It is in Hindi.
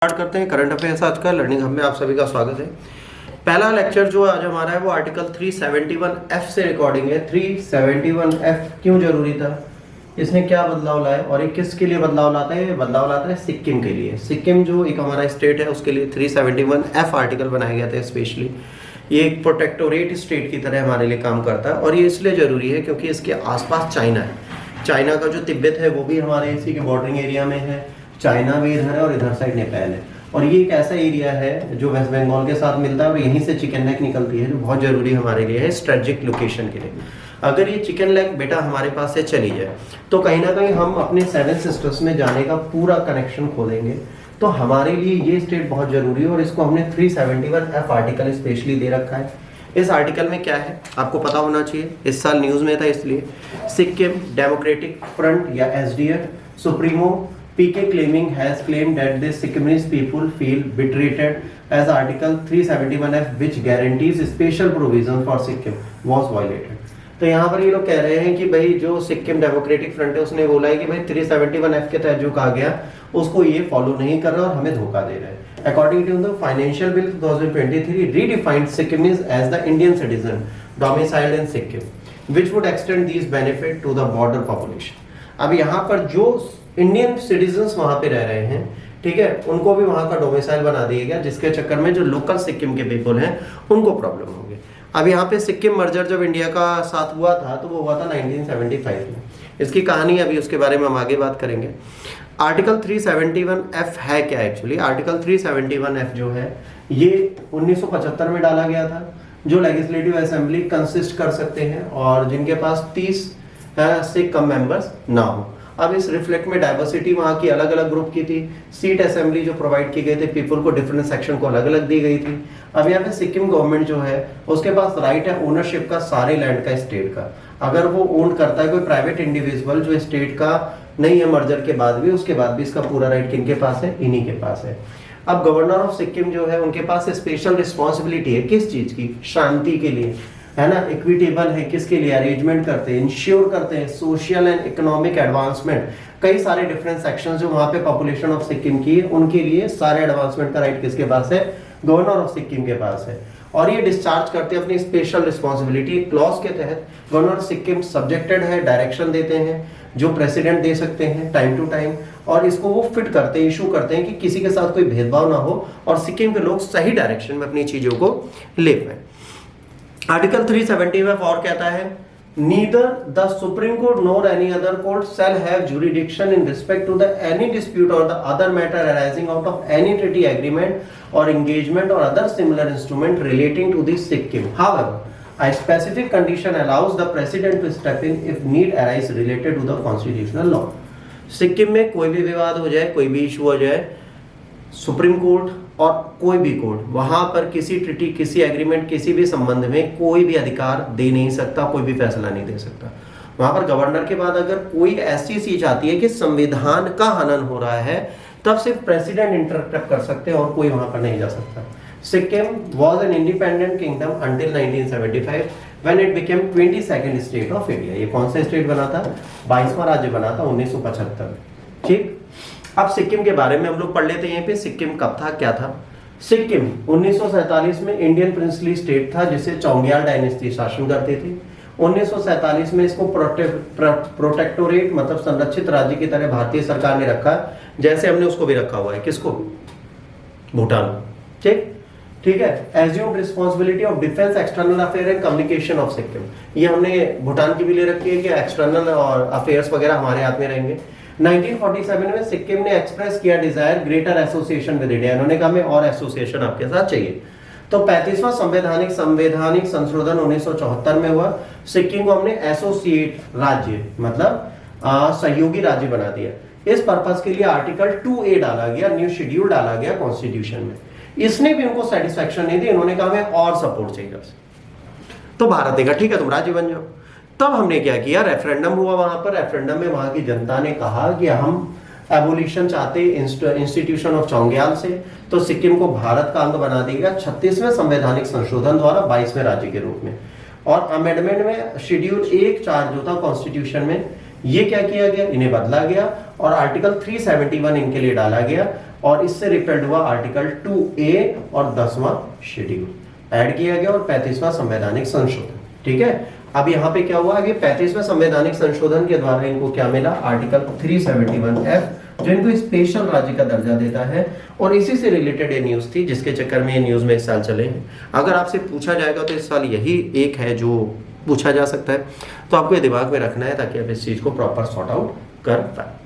स्टार्ट करते हैं करंट अफेयर्स आज का लर्निंग हब में आप सभी का स्वागत है। पहला लेक्चर जो आज हमारा है वो आर्टिकल 371F से रिकॉर्डिंग है। 371F क्यों जरूरी था, इसने क्या बदलाव लाए और ये किसके लिए बदलाव लाता है? बदलाव लाता है सिक्किम के लिए। सिक्किम जो एक हमारा स्टेट है उसके लिए 371F आर्टिकल बनाया गया था स्पेशली। ये एक प्रोटेक्टोरेट स्टेट की तरह हमारे लिए काम करता है और ये इसलिए जरूरी है क्योंकि इसके आसपास चाइना है। चाइना का जो तिब्बत है वो भी हमारे इसी के बॉर्डरिंग एरिया में है। चाइना भी इधर है और इधर साइड नेपाल है और ये एक ऐसा एरिया है जो वेस्ट बंगाल के साथ मिलता है और यहीं से चिकन लेग निकलती है जो बहुत जरूरी हमारे लिए है स्ट्रेटेजिक लोकेशन के लिए। अगर ये चिकन लेग बेटा हमारे पास से चली जाए तो कहीं ना कहीं हम अपने 7 सिस्टर्स में जाने का पूरा कनेक्शन खोलेंगे। तो हमारे लिए ये स्टेट बहुत जरूरी है और इसको हमने 371F आर्टिकल स्पेशली दे रखा है। इस आर्टिकल में क्या है आपको पता होना चाहिए, इस साल न्यूज में था इसलिए। सिक्किम डेमोक्रेटिक फ्रंट या SDF supremo PK has claimed that the Sikkimese people feel betrayed as Article 371F which guarantees special provision for Sikkim was violated। तो यहाँ पर ये लोग कह रहे हैं कि भाई जो सिक्किम डेमोक्रेटिक फ्रंट है उसने बोला है कि भाई 371F के तहत जो कहा गया उसको ये फॉलो नहीं कर रहा और हमें धोखा दे रहा है। According to the financial bill 2023 redefined Sikkimese as the Indian citizen domiciled in Sikkim which would extend these benefit to the border population। अब यहाँ पर जो इंडियन सिटीजन्स वहां पे रह रहे हैं, ठीक है, उनको भी वहां का डोमिसाइल बना दिया गया जिसके चक्कर में जो लोकल सिक्किम के पीपल हैं उनको प्रॉब्लम होगी। अब यहाँ पे सिक्किम मर्जर जब इंडिया का साथ हुआ था तो वो हुआ था 1975 में। इसकी कहानी अभी उसके बारे में हम आगे बात करेंगे। आर्टिकल 371F है क्या एक्चुअली? आर्टिकल 371F जो है ये 1975 में डाला गया था। जो लेजिस्लेटिव असेंबली कंसिस्ट कर सकते हैं और जिनके पास 30 से कम मेंबर्स ना हो। अब इस रिफ्लेक्ट में डाइवर्सिटी वहाँ की अलग अलग ग्रुप की थी। सीट असेंबली जो प्रोवाइड की गई थी पीपल को डिफरेंट सेक्शन को अलग अलग दी गई थी। अब यहाँ पे सिक्किम गवर्नमेंट जो है उसके पास राइट है ओनरशिप का सारे लैंड का स्टेट का। अगर वो ओन करता है कोई प्राइवेट इंडिविजुअल जो स्टेट का नहीं है मर्जर के बाद भी, उसके बाद भी इसका पूरा राइट किनके पास है? इन्हीं के पास है। अब गवर्नर ऑफ सिक्किम जो है उनके पास स्पेशल रिस्पॉन्सिबिलिटी है किस चीज की? शांति के लिए, है ना। इक्विटेबल है किसके लिए? अरेंजमेंट करते हैं, इंश्योर करते हैं सोशल एंड इकोनॉमिक एडवांसमेंट। कई सारे डिफरेंट सेक्शंस जो वहां पे पॉपुलेशन ऑफ सिक्किम की है उनके लिए सारे एडवांसमेंट का राइट किसके पास है? गवर्नर ऑफ सिक्किम के पास है। और ये डिस्चार्ज करते हैं अपनी स्पेशल रिस्पॉन्सिबिलिटी क्लॉज के तहत। गवर्नर सिक्किम सब्जेक्टेड है, डायरेक्शन देते हैं जो प्रेसिडेंट दे सकते हैं टाइम टू टाइम, और इसको वो फिट करते हैं, इशू करते हैं कि किसी के साथ कोई भेदभाव ना हो और सिक्किम के लोग सही डायरेक्शन में अपनी चीजों को ले पाए। आर्टिकल 370 और कहता है neither the supreme court nor any other court shall have jurisdiction in respect to the any dispute or the other matter arising out of any treaty agreement or engagement or other similar instrument relating to this Sikkim. However a specific condition allows the president to step in if need arise related to the constitutional law। Sikkim में कोई भी विवाद हो जाए, कोई भी इशू हो जाए, सुप्रीम कोर्ट और कोई भी कोर्ट वहां पर किसी ट्रीटी, किसी एग्रीमेंट, किसी भी संबंध में कोई भी अधिकार दे नहीं सकता, कोई भी फैसला नहीं दे सकता। वहां पर गवर्नर के बाद अगर कोई ऐसी चीज आती है कि संविधान का हनन हो रहा है तब सिर्फ प्रेसिडेंट इंटरप्ट कर सकते हैं और कोई वहां पर नहीं जा सकता। Sikkim was an independent kingdom until 1975 when it became 22nd state of India। ये कौन सा स्टेट बना था? 22वां राज्य बना था 1975 में। ठीक, अब सिक्किम के बारे में हम लोग पढ़ लेते हैं। यहाँ पे सिक्किम कब था, क्या था? सिक्किम 1947 में इंडियन प्रिंसली स्टेट था जिसे चौंग्याल डायनेस्टी शासन करती थी। 1947 में इसको प्रोटेक्टोरेट मतलब संरक्षित राज्य की तरह भारतीय सरकार ने रखा, जैसे हमने उसको भी रखा हुआ है। किसको? भूटान। ठीक है। Assumed responsibility of defence, external affair and communication of Sikkim. ये हमने भूटान की भी ले रखी है कि एक्सटर्नल और अफेयर्स वगैरह हमारे हाथ में रहेंगे। 1947 में सिक्किम ने एक्सप्रेस किया desire greater association with India. इन्होंने कहा हमें और एसोसिएशन आपके साथ चाहिए। तो 35वां संवैधानिक संशोधन 1974 में हुआ। सिक्किम को हमने एसोसिएट राज्य मतलब सहयोगी राज्य बना दिया। इस पर्पस के लिए आर्टिकल 2A डाला गया, न्यू शेड्यूल डाला गया कॉन्स्टिट्यूशन में। इसने भी उनको सेटिस्फैक्शन नहीं दी, इन्होंने कहा हमें और सपोर्ट चाहिए। तो भारत देगा ठीक है तुम राज्य बन जाओ। तब हमने क्या किया? रेफरेंडम हुआ वहां पर। रेफरेंडम में वहां की जनता ने कहा कि हम एबोलिशन चाहते इंस्टीट्यूशन ऑफ चौंग्याल से, तो सिक्किम को भारत का अंग बना दिया 36वें संवैधानिक संशोधन द्वारा 22वें राज्य के रूप में। और अमेंडमेंट में शेड्यूल 1(4) जो था कॉन्स्टिट्यूशन में, ये क्या किया गया? इन्हें बदला गया और आर्टिकल 371 इनके लिए डाला गया। और इससे रिपेल्ड हुआ आर्टिकल 2A और 10वां शेड्यूल ऐड किया गया और 35वां संवैधानिक संशोधन। ठीक है, अब यहाँ पे क्या हुआ कि 35वें संवैधानिक संशोधन के द्वारा इनको क्या मिला, आर्टिकल 371F, जो इनको स्पेशल राज्य का दर्जा देता है। और इसी से रिलेटेड ये न्यूज थी जिसके चक्कर में ये न्यूज में इस साल चले हैं। अगर आपसे पूछा जाएगा तो इस साल यही एक है जो पूछा जा सकता है, तो आपको ये दिमाग में रखना है ताकि आप इस चीज को प्रॉपर सॉर्ट आउट कर पाए।